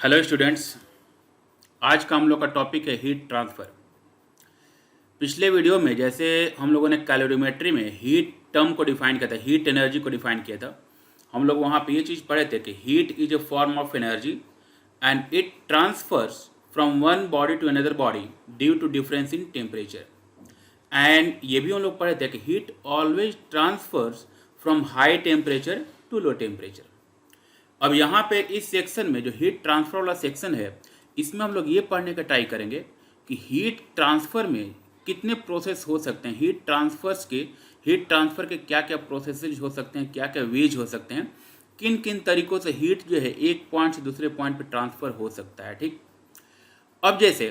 Hello students. आज का हम लोग का टॉपिक है हीट ट्रांसफ़र। पिछले वीडियो में जैसे हम लोगों ने कैलोरीमेट्री में हीट टर्म को डिफाइन किया था, हीट एनर्जी को डिफाइन किया था। हम लोग वहाँ पे ये चीज़ पढ़े थे कि heat is a form of energy and it transfers from one body to another body due to difference in temperature. And ये भी हम लोग पढ़े थे कि heat always transfers from high temperature to low temperature. अब यहाँ पे इस सेक्शन में जो हीट ट्रांसफर वाला सेक्शन है, इसमें हम लोग ये पढ़ने का ट्राई करेंगे कि हीट ट्रांसफ़र में कितने प्रोसेस हो सकते हैं, हीट ट्रांसफ़र के क्या क्या प्रोसेसेज हो सकते हैं, क्या क्या वेज हो सकते हैं, किन किन तरीक़ों से हीट जो है एक पॉइंट से दूसरे पॉइंट पे ट्रांसफ़र हो सकता है। ठीक, अब जैसे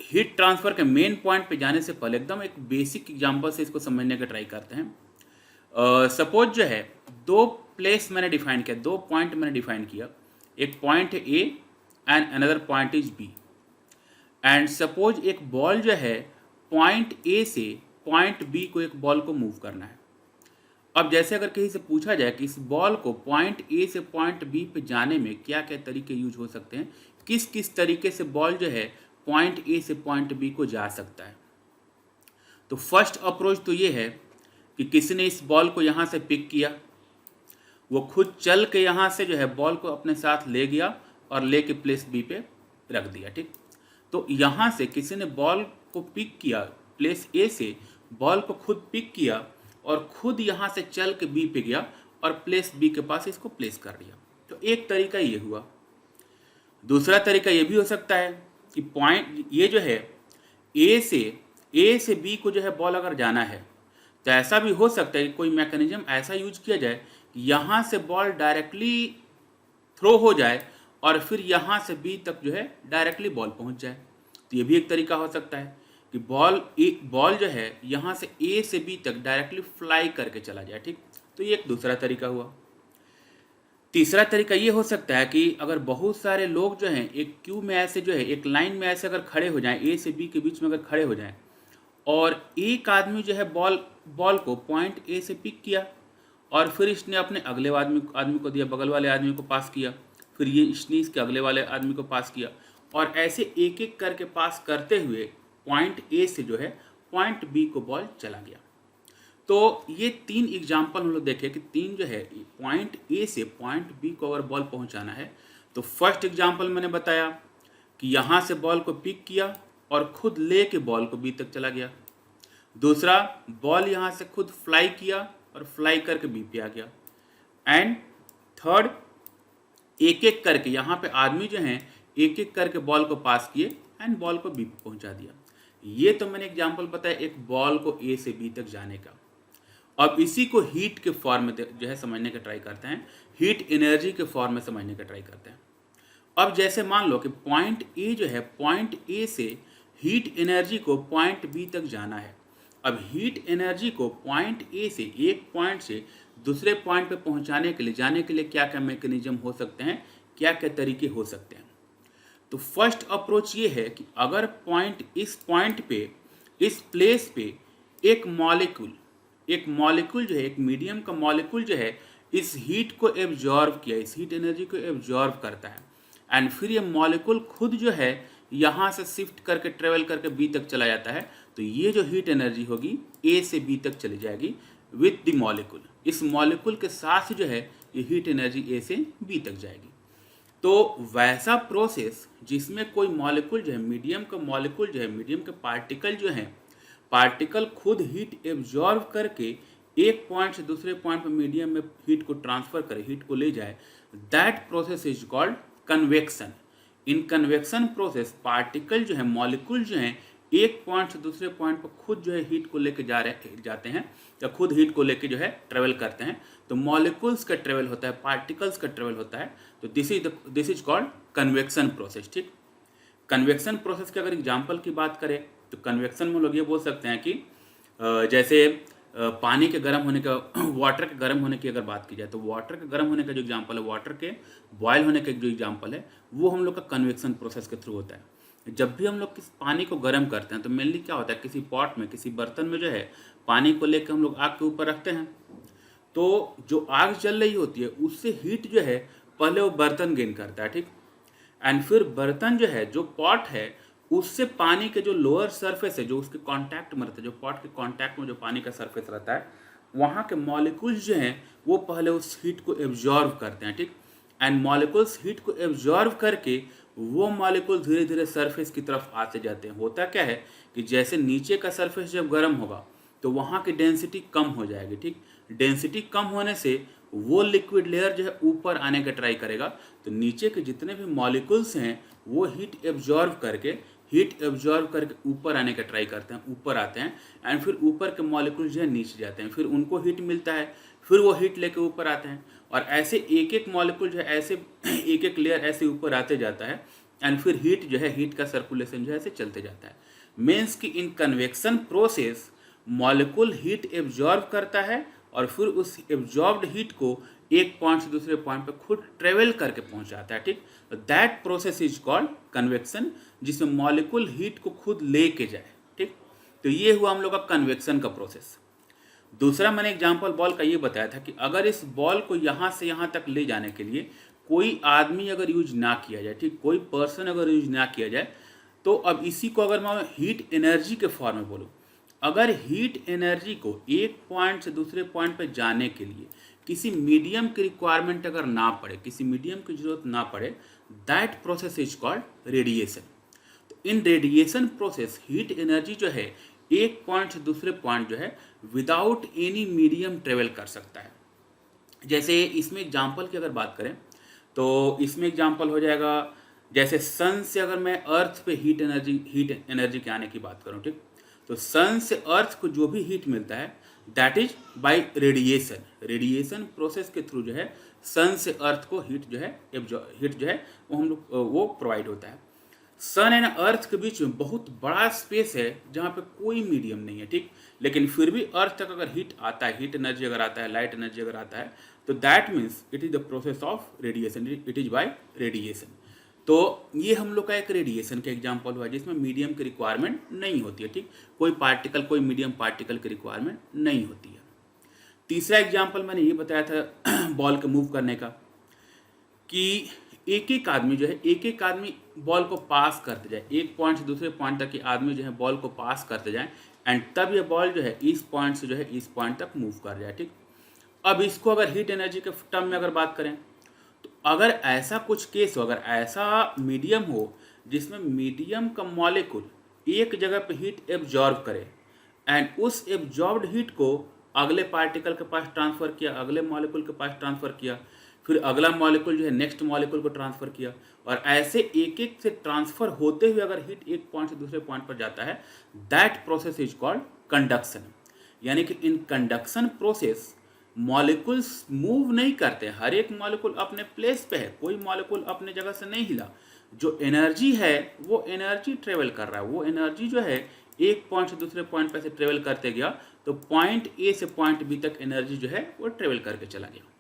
हीट ट्रांसफ़र के मेन पॉइंट पे जाने से पहले एकदम एक बेसिक एग्जांपल से इसको समझने का ट्राई करते हैं। सपोज जो है दो प्लेस मैंने डिफाइन किया, दो पॉइंट मैंने डिफाइन किया। एक पॉइंट है A and another point is B. And suppose एक बॉल जो है पॉइंट ए से पॉइंट बी को एक बॉल को मूव करना है। अब जैसे अगर कहीं से पूछा जाए कि इस बॉल को पॉइंट ए से पॉइंट बी पे जाने में क्या क्या तरीके यूज हो सकते हैं, किस किस तरीके से बॉल जो है पॉइंट ए से पॉइंट बी को जा सकता है। तो फर्स्ट अप्रोच तो ये है कि किसी ने इस बॉल को यहाँ से पिक किया, वो खुद चल के यहाँ से जो है बॉल को अपने साथ ले गया और ले के प्लेस बी पे रख दिया। ठीक, तो यहाँ से किसी ने बॉल को पिक किया, प्लेस ए से बॉल को खुद पिक किया और खुद यहाँ से चल के बी पे गया और प्लेस बी के पास इसको प्लेस कर दिया। तो एक तरीका ये हुआ। दूसरा तरीका ये भी हो सकता है कि पॉइंट ये जो है ए से बी को जो है बॉल अगर जाना है तो ऐसा भी हो सकता है कि कोई मैकेनिज्म ऐसा यूज किया जाए कि यहाँ से बॉल डायरेक्टली थ्रो हो जाए और फिर यहाँ से बी तक जो है डायरेक्टली बॉल पहुँच जाए। तो ये भी एक तरीका हो सकता है कि बॉल जो है यहाँ से ए से बी तक डायरेक्टली फ्लाई करके चला जाए। ठीक, तो ये एक दूसरा तरीका हुआ। तीसरा तरीका ये हो सकता है कि अगर बहुत सारे लोग जो हैं एक क्यू में ऐसे जो है एक लाइन में ऐसे अगर खड़े हो जाएं, ए से बी के बीच में अगर खड़े हो जाएं और एक आदमी जो है बॉल को पॉइंट ए से पिक किया और फिर इसने अपने अगले आदमी को दिया, बगल वाले आदमी को पास किया, फिर ये इसने इसके अगले वाले आदमी को पास किया और ऐसे एक एक करके पास करते हुए पॉइंट ए से जो है पॉइंट बी को बॉल चला गया। तो ये तीन एग्जाम्पल हम लोग देखे कि तीन जो है पॉइंट ए से पॉइंट बी को अगर बॉल पहुंचाना है तो फर्स्ट एग्जाम्पल मैंने बताया कि यहाँ से बॉल को पिक किया और खुद ले के बॉल को बी तक चला गया। दूसरा, बॉल यहाँ से खुद फ्लाई किया और फ्लाई करके बी पे आ गया। एंड थर्ड, एक एक करके यहाँ पे आदमी जो हैं एक एक करके बॉल को पास किए एंड बॉल को बी पे पहुँचा दिया। ये तो मैंने एग्जाम्पल बताया एक बॉल को ए से बी तक जाने का। अब इसी को हीट के फॉर्म में जो है समझने का ट्राई करते हैं, हीट एनर्जी के फॉर्म में समझने का ट्राई करते हैं। अब जैसे मान लो कि पॉइंट ए जो है पॉइंट ए से हीट एनर्जी को पॉइंट बी तक जाना है। अब हीट एनर्जी को पॉइंट ए से एक पॉइंट से दूसरे पॉइंट पे पहुंचाने के लिए जाने के लिए क्या क्या मैकेनिज्म हो सकते हैं, क्या क्या तरीके हो सकते हैं। तो फर्स्ट अप्रोच ये है कि अगर इस पॉइंट पे, इस प्लेस पे एक मॉलिक्यूल जो है, एक मीडियम का मॉलिक्यूल जो है इस हीट को एब्जॉर्व किया, इस हीट एनर्जी को एब्जॉर्व करता है एंड फिर ये मॉलिक्यूल खुद जो है यहाँ से शिफ्ट करके ट्रेवल करके बी तक चला जाता है। तो ये जो हीट एनर्जी होगी ए से बी तक चली जाएगी विथ द मॉलिक्यूल। इस मॉलिक्यूल के साथ जो है ये हीट एनर्जी ए से बी तक जाएगी। तो वैसा प्रोसेस जिसमें कोई मॉलिक्यूल जो है, मीडियम का मॉलिक्यूल जो है, मीडियम के पार्टिकल जो हैं, पार्टिकल खुद हीट एब्जॉर्व करके एक पॉइंट से दूसरे पॉइंट पर मीडियम में हीट को ट्रांसफर करे, हीट को ले जाए, that process is called convection. In convection process particle जो है, मॉलिक्यूल जो हैं एक पॉइंट से दूसरे पॉइंट पर खुद जो है हीट को लेके जाते हैं या खुद हीट को लेके जो है ट्रेवल करते हैं। तो मॉलिक्यूल्स का ट्रेवल होता है, पार्टिकल्स का ट्रेवल होता है। तो this is called convection process. ठीक, कन्वेक्शन प्रोसेस के अगर एग्जाम्पल की बात करें तो कन्वेक्शन में लोग ये बोल सकते हैं कि जैसे पानी के गर्म होने का, वाटर के गर्म होने की अगर बात की जाए तो वाटर के गर्म होने का जो एग्जांपल है, वाटर के बॉयल होने का जो एग्जांपल है, वो हम लोग का कन्वेक्शन प्रोसेस के थ्रू होता है। जब भी हम लोग किस पानी को गर्म करते हैं तो मेनली क्या होता है, किसी पॉट में, किसी बर्तन में जो है पानी को लेकर हम लोग आग के ऊपर रखते हैं। तो जो आग जल रही होती है उससे हीट जो है पहले वो बर्तन गेन करता है। ठीक, एंड फिर बर्तन जो है, जो पॉट है, उससे पानी के जो लोअर सरफेस है, जो उसके कांटेक्ट में रहता है, जो पॉट के कांटेक्ट में जो पानी का सरफेस रहता है, वहाँ के मॉलिक्यूल्स जो हैं वो पहले उस हीट को एब्जॉर्व करते हैं, ठीक। एंड मॉलिक्यूल्स हीट को एब्जॉर्व करके वो मॉलिक्यूल धीरे धीरे सरफेस की तरफ आते जाते हैं। होता क्या है कि जैसे नीचे का सरफेस जब गर्म होगा तो वहाँ की डेंसिटी कम हो जाएगी, ठीक। डेंसिटी कम होने से वो लिक्विड लेयर जो है ऊपर आने का ट्राई करेगा, तो नीचे के जितने भी मॉलिक्यूल्स हैं वो हीट एब्जॉर्व करके ऊपर आने का ट्राई करते हैं, ऊपर आते हैं। एंड फिर ऊपर के मॉलिक्यूल जो है नीचे जाते हैं, फिर उनको हीट मिलता है, फिर वो हीट लेके ऊपर आते हैं, और ऐसे एक एक मॉलिक्यूल जो है ऐसे एक एक लेयर ऐसे ऊपर आते जाता है। एंड फिर हीट का सर्कुलेशन जो है ऐसे चलते जाता है। मीन्स कि in convection process molecule heat absorb करता है और फिर उस एब्जॉर्ब्ड हीट को एक पॉइंट से दूसरे पॉइंट पर खुद ट्रेवल करके पहुंचाता है, ठीक। That process is called convection, जिसमें मॉलिक्यूल हीट को खुद लेके जाए, ठीक। तो ये हुआ हम लोग का कन्वेक्शन का प्रोसेस। दूसरा मैंने एग्जांपल बॉल का ये बताया था कि अगर इस बॉल को यहाँ से यहाँ तक ले जाने के लिए कोई आदमी अगर यूज ना किया जाए, ठीक, कोई पर्सन अगर यूज ना किया जाए, तो अब इसी को अगर मैं हीट एनर्जी के फॉर्म में बोलूँ, अगर हीट एनर्जी को एक पॉइंट से दूसरे पॉइंट पर जाने के लिए किसी मीडियम की रिक्वायरमेंट अगर ना पड़े, किसी मीडियम की जरूरत ना पड़े, that process is called radiation. तो इन रेडिएशन प्रोसेस हीट एनर्जी जो है एक पॉइंट से दूसरे पॉइंट जो है विदाउट एनी मीडियम ट्रेवल कर सकता है। जैसे इसमें एग्जाम्पल की अगर बात करें तो इसमें एग्जाम्पल हो जाएगा, जैसे सन से अगर मैं अर्थ पे हीट एनर्जी के आने की बात करूं, ठीक, तो सन से अर्थ को जो भी हीट मिलता है that is by radiation process के थ्रू जो है सन से अर्थ को हीट जो है वो हम लोग वो प्रोवाइड होता है। सन एंड अर्थ के बीच में बहुत बड़ा स्पेस है जहाँ पे कोई मीडियम नहीं है, ठीक, लेकिन फिर भी अर्थ तक अगर हीट आता है, हीट एनर्जी अगर आता है, लाइट एनर्जी अगर आता है, तो that means it is the process of radiation, it is by radiation. तो ये हम लोग का एक रेडिएशन का एग्जाम्पल हुआ जिसमें मीडियम की रिक्वायरमेंट नहीं होती है, ठीक, कोई मीडियम पार्टिकल की रिक्वायरमेंट नहीं होती है। तीसरा एग्जाम्पल मैंने ये बताया था बॉल के मूव करने का, कि एक एक आदमी बॉल को पास करते जाए, एक पॉइंट से दूसरे पॉइंट तक के आदमी जो है बॉल को पास करते जाए, एंड तब ये बॉल जो है इस पॉइंट से जो है इस पॉइंट तक मूव कर जाए, ठीक। अब इसको अगर हीट एनर्जी के टर्म में अगर बात करें तो अगर ऐसा कुछ केस हो, अगर ऐसा मीडियम हो जिसमें मीडियम का मॉलिक्यूल एक जगह पे हीट एब्जॉर्ब करे एंड उस एब्जॉर्ब्ड हीट को अगले पार्टिकल के पास ट्रांसफ़र किया, अगले मॉलिक्यूल के पास ट्रांसफ़र किया, फिर अगला मॉलिक्यूल जो है नेक्स्ट मॉलिक्यूल को ट्रांसफ़र किया, और ऐसे एक एक से ट्रांसफ़र होते हुए अगर हीट एक पॉइंट से दूसरे पॉइंट पर जाता है, that process is called conduction. यानी कि in conduction process molecules move नहीं करते, हर एक मॉलिक्यूल अपने प्लेस पे है, कोई मॉलिक्यूल अपने जगह से नहीं हिला। जो एनर्जी है वो एनर्जी ट्रेवल कर रहा है, वो एनर्जी जो है एक पॉइंट से दूसरे पॉइंट पे से ट्रेवल करते गया, तो पॉइंट ए से पॉइंट बी तक एनर्जी जो है वो ट्रेवल करके चला गया।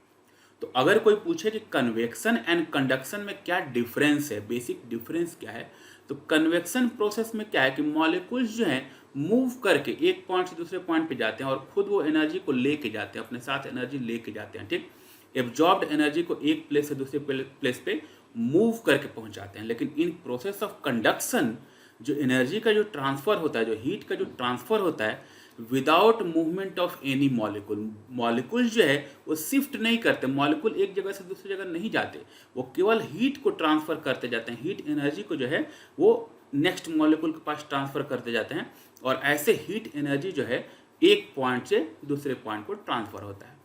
तो अगर कोई पूछे कि कन्वेक्शन एंड कंडक्शन में क्या डिफरेंस है, बेसिक डिफरेंस क्या है, तो कन्वेक्शन प्रोसेस में क्या है कि मॉलिक्यूल्स जो हैं मूव करके एक पॉइंट से दूसरे पॉइंट पे जाते हैं और खुद वो एनर्जी को लेके जाते हैं, अपने साथ एनर्जी लेके जाते हैं, ठीक। एब्जॉर्ब्ड एनर्जी को एक प्लेस से दूसरे प्लेस पे मूव करके पहुंचाते हैं। लेकिन इन प्रोसेस ऑफ कंडक्शन जो एनर्जी का जो ट्रांसफ़र होता है, जो हीट का जो ट्रांसफ़र होता है, without movement of any molecule जो है वो शिफ्ट नहीं करते, मॉलिक्यूल एक जगह से दूसरी जगह नहीं जाते, वो केवल हीट को ट्रांसफ़र करते जाते हैं, हीट एनर्जी को जो है वो नेक्स्ट मॉलिक्यूल के पास ट्रांसफ़र करते जाते हैं, और ऐसे हीट एनर्जी जो है एक पॉइंट से दूसरे पॉइंट को ट्रांसफ़र होता है।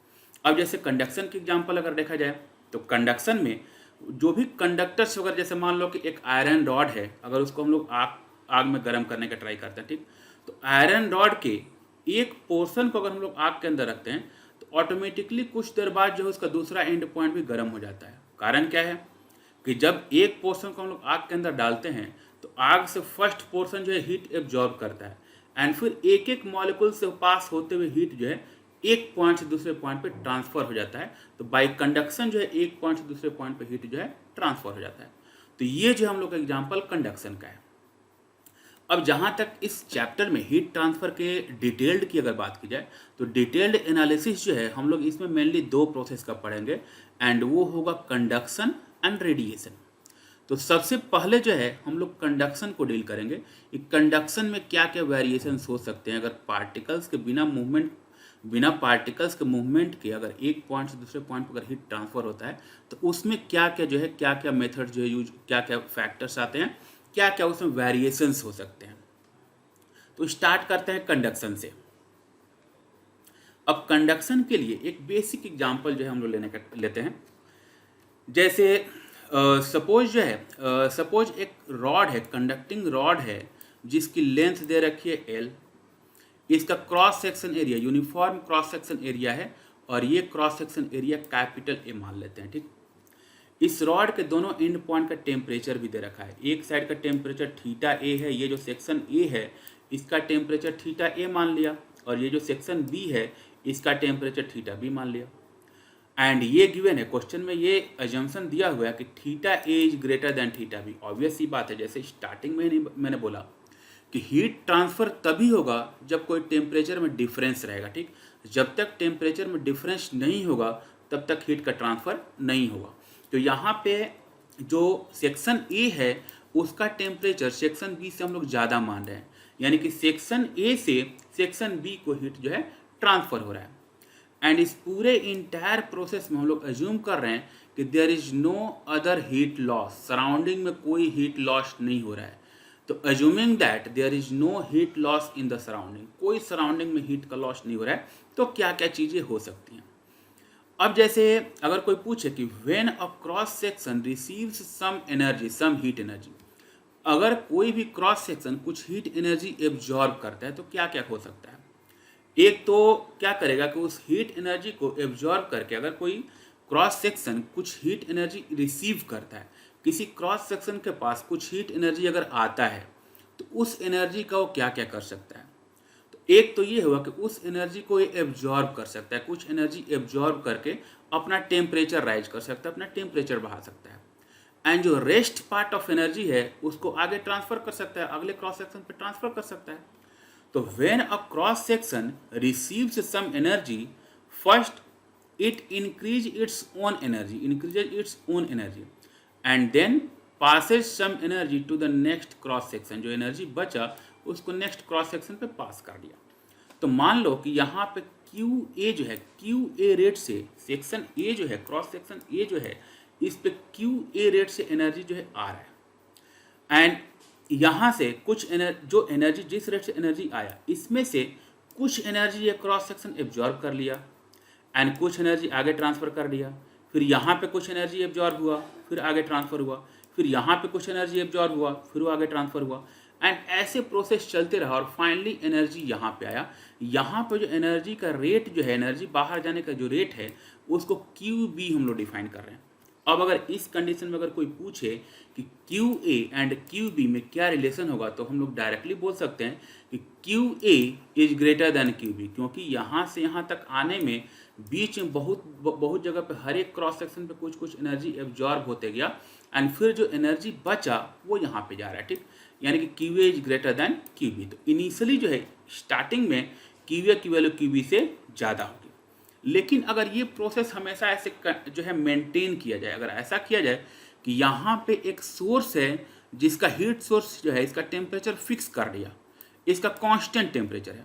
अब जैसे कंडक्शन की एग्जाम्पल अगर देखा जाए तो कंडक्शन में जो भी कंडक्टर्स वगैरह, जैसे मान लो कि एक आयरन रॉड है, अगर उसको हम लोग आग में गर्म करने का ट्राई करते हैं, ठीक, तो आयरन रॉड के एक पोर्शन को अगर हम लोग आग के अंदर रखते हैं तो ऑटोमेटिकली कुछ देर बाद जो है उसका दूसरा एंड पॉइंट भी गर्म हो जाता है। कारण क्या है कि जब एक पोर्शन को हम लोग आग के अंदर डालते हैं तो आग से फर्स्ट पोर्शन जो है हीट एब्जॉर्ब करता है, एंड फिर एक एक मॉलिक्यूल से पास होते हुए हीट जो है एक पॉइंट से दूसरे पॉइंट पे ट्रांसफ़र हो जाता है। तो बाय कंडक्शन जो है एक पॉइंट से दूसरे पॉइंट पे हीट जो है ट्रांसफ़र हो जाता है। तो ये जो हम लोग का एग्जाम्पल कंडक्शन का है। अब जहाँ तक इस चैप्टर में हीट ट्रांसफ़र के डिटेल्ड की अगर बात की जाए तो डिटेल्ड एनालिसिस जो है हम लोग इसमें मेनली दो प्रोसेस का पढ़ेंगे, एंड वो होगा कंडक्शन एंड रेडिएशन। तो सबसे पहले जो है हम लोग कंडक्शन को डील करेंगे कि कंडक्शन में क्या क्या वेरिएशंस हो सकते हैं। अगर पार्टिकल्स के बिना पार्टिकल्स के मूवमेंट के अगर एक पॉइंट से दूसरे पॉइंट पर अगर हीट ट्रांसफर होता है तो उसमें क्या क्या जो है क्या क्या मेथड जो है यूज, क्या क्या फैक्टर्स आते हैं, क्या क्या उसमें वेरिएशंस हो सकते हैं। तो स्टार्ट करते हैं कंडक्शन से। अब कंडक्शन के लिए एक बेसिक एग्जांपल जो है हम लोग लेते हैं। जैसे सपोज जो है सपोज एक रॉड है, कंडक्टिंग रॉड है, जिसकी लेंथ दे रखी है L। इसका cross section area uniform cross section area है और ये cross section area capital A मान लेते हैं, ठीक। इस रॉड के दोनों एंड पॉइंट का टेम्परेचर भी दे रखा है। एक साइड का टेम्परेचर थीटा A है, ये जो सेक्शन A है इसका टेम्परेचर थीटा A मान लिया, और ये जो सेक्शन B है इसका टेम्परेचर थीटा B मान लिया। एंड ये गिवन है क्वेश्चन में, ये अजम्पशन दिया हुआ है कि theta A is greater than theta B। Obvious ही बात है, जैसे स्टार्टिंग में ही मैंने बोला कि हीट ट्रांसफर तभी होगा जब कोई टेम्परेचर में डिफरेंस रहेगा, ठीक। जब तक टेम्परेचर में डिफरेंस नहीं होगा तब तक हीट का ट्रांसफर नहीं होगा। तो यहाँ पे जो सेक्शन A है उसका टेम्परेचर सेक्शन B से हम लोग ज़्यादा मान रहे हैं, यानी कि सेक्शन A से सेक्शन B को हीट जो है ट्रांसफर हो रहा है। एंड इस पूरे इंटायर प्रोसेस में हम लोग अज्यूम कर रहे हैं कि there is no other heat loss, surrounding में कोई हीट लॉस नहीं हो रहा है। तो assuming that there is no heat loss in the surrounding, कोई सराउंडिंग में हीट का लॉस नहीं हो रहा है, तो क्या क्या चीज़ें हो सकती हैं। अब जैसे अगर कोई पूछे कि when a cross section receives some energy, some heat energy, अगर कोई भी क्रॉस सेक्शन कुछ हीट एनर्जी एब्जॉर्ब करता है तो क्या क्या हो सकता है। एक तो क्या करेगा कि उस हीट एनर्जी को एब्जॉर्ब करके, अगर कोई क्रॉस सेक्शन कुछ हीट एनर्जी रिसीव करता है, किसी क्रॉस सेक्शन के पास कुछ हीट एनर्जी अगर आता है तो उस एनर्जी का वो क्या क्या कर सकता है। तो एक तो ये हुआ कि उस एनर्जी को ये एब्जॉर्ब कर सकता है, कुछ एनर्जी एब्जॉर्ब करके अपना टेम्परेचर राइज कर सकता है, अपना टेम्परेचर बढ़ा सकता है। एंड जो रेस्ट पार्ट ऑफ एनर्जी है उसको आगे ट्रांसफर कर सकता है, अगले क्रॉस सेक्शन पे ट्रांसफर कर सकता है। तो when a cross section receives some energy, first it increases its own energy, and then passes some energy to the next cross section। जो एनर्जी बचा उसको नेक्स्ट क्रॉस सेक्शन पे पास कर दिया। तो मान लो कि यहाँ पे QA जो है, QA रेट से सेक्शन A जो है, क्रॉस सेक्शन A जो है, इस पे QA रेट से एनर्जी जो है आ रहा है। एंड यहाँ से कुछ जो एनर्जी, जिस रेट से एनर्जी आया, इसमें से कुछ एनर्जी ये क्रॉस सेक्शन एब्जॉर्ब कर लिया एंड कुछ एनर्जी आगे ट्रांसफ़र कर दिया। फिर यहाँ पे कुछ एनर्जी एब्जॉर्ब हुआ, फिर आगे ट्रांसफ़र हुआ, फिर यहाँ पे कुछ एनर्जी एब्जॉर्ब हुआ, फिर वो आगे ट्रांसफ़र हुआ। एंड ऐसे प्रोसेस चलते रहा और फाइनली एनर्जी यहाँ पे आया। यहाँ पे जो एनर्जी का रेट जो है, एनर्जी बाहर जाने का जो रेट है, उसको QB हम लोग डिफाइन कर रहे हैं। अब अगर इस कंडीशन में अगर कोई पूछे कि QA एंड QB में क्या रिलेशन होगा, तो हम लोग डायरेक्टली बोल सकते हैं कि QA is greater then QB, क्योंकि यहाँ से यहाँ तक आने में बीच में बहुत जगह पे हर एक क्रॉस सेक्शन पे कुछ कुछ एनर्जी एब्जॉर्ब होते गया एंड फिर जो एनर्जी बचा वो यहाँ पे जा रहा है, ठीक। यानी कि QA is greater then QB। तो इनिशियली जो है स्टार्टिंग में QA की वैल्यू QB से ज़्यादा होगी। लेकिन अगर ये प्रोसेस हमेशा ऐसे जो है मेंटेन किया जाए, अगर ऐसा किया जाए कि यहाँ पे एक सोर्स है जिसका हीट सोर्स जो है इसका टेम्परेचर फिक्स कर दिया, इसका कांस्टेंट टेम्परेचर है,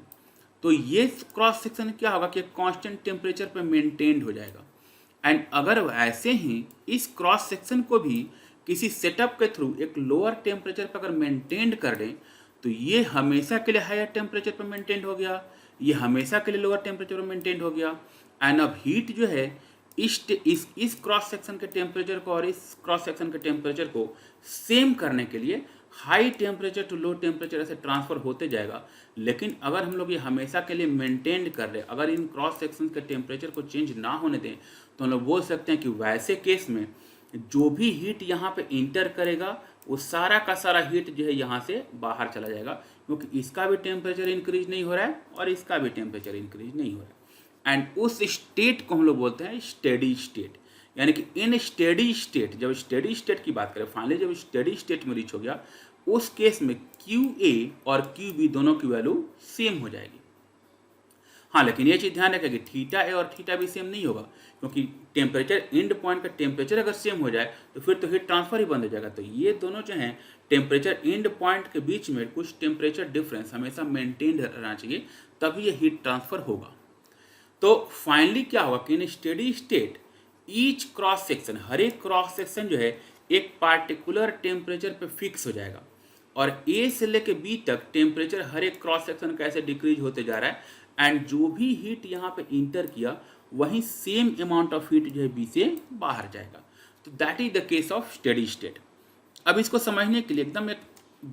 तो ये क्रॉस सेक्शन क्या होगा कि कांस्टेंट टेम्परेचर पे मेंटेन्ड हो जाएगा। एंड अगर ऐसे ही इस क्रॉस सेक्शन को भी किसी सेटअप के थ्रू एक लोअर टेम्परेचर पर अगर मेंटेन कर दें तो ये हमेशा के लिए हायर टेम्परेचर पर मेंटेन हो गया, ये हमेशा के लिए लोअर टेम्परेचर पर मेंटेन हो गया। एंड अब हीट जो है इस क्रॉस सेक्शन के टेम्परेचर को और इस क्रॉस सेक्शन के टेम्परेचर को सेम करने के लिए high temperature to low temperature ऐसे ट्रांसफ़र होते जाएगा। लेकिन अगर हम लोग ये हमेशा के लिए मेंटेन कर रहे, अगर इन क्रॉस सेक्शन के टेम्परेचर को चेंज ना होने दें, तो हम लोग बोल सकते हैं कि वैसे केस में जो भी हीट यहाँ पे इंटर करेगा वो सारा का सारा हीट जो है यहाँ से बाहर चला जाएगा, क्योंकि इसका भी टेम्परेचर इंक्रीज नहीं हो रहा है और इसका भी टेम्परेचर इंक्रीज नहीं हो रहा है। एंड उस स्टेट को हम लोग बोलते हैं स्टेडी स्टेट। यानी कि इन स्टेडी स्टेट, जब स्टेडी स्टेट की बात करें, फाइनली जब स्टेडी स्टेट में रीच हो गया, उस केस में QA और QB दोनों की वैल्यू सेम हो जाएगी। हाँ, लेकिन ये चीज़ ध्यान रखें कि थीटा ए और थीटा बी सेम नहीं होगा, क्योंकि टेम्परेचर एंड पॉइंट का टेम्परेचर अगर सेम हो जाए तो फिर तो हीट ट्रांसफर ही बंद हो जाएगा। तो ये दोनों जो हैं टेम्परेचर एंड पॉइंट के बीच में कुछ टेम्परेचर डिफरेंस हमेशा मेंटेन रहना चाहिए, तभी ये हीट ट्रांसफर होगा। तो फाइनली क्या होगा कि in steady state each cross section, हर एक क्रॉस सेक्शन जो है एक पार्टिकुलर टेम्परेचर पे फिक्स हो जाएगा, और ए से लेके बी तक टेम्परेचर हर एक क्रॉस सेक्शन का ऐसे डिक्रीज होते जा रहा है, एंड जो भी हीट यहाँ पे इंटर किया वही सेम अमाउंट ऑफ हीट जो है बी से बाहर जाएगा। तो that is the case of steady state. अब इसको समझने के लिए एकदम एक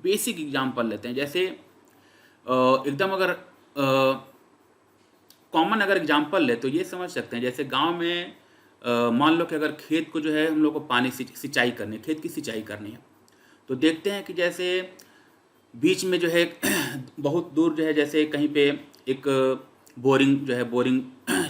बेसिक एग्जांपल लेते हैं। जैसे एकदम अगर कॉमन अगर एग्जांपल ले तो ये समझ सकते हैं, जैसे गांव में मान लो कि अगर खेत को जो है हम लोग को पानी सिंचाई करनी है, खेत की सिंचाई करनी है, तो देखते हैं कि जैसे बीच में जो है बहुत दूर जो है जैसे कहीं पे एक बोरिंग जो है बोरिंग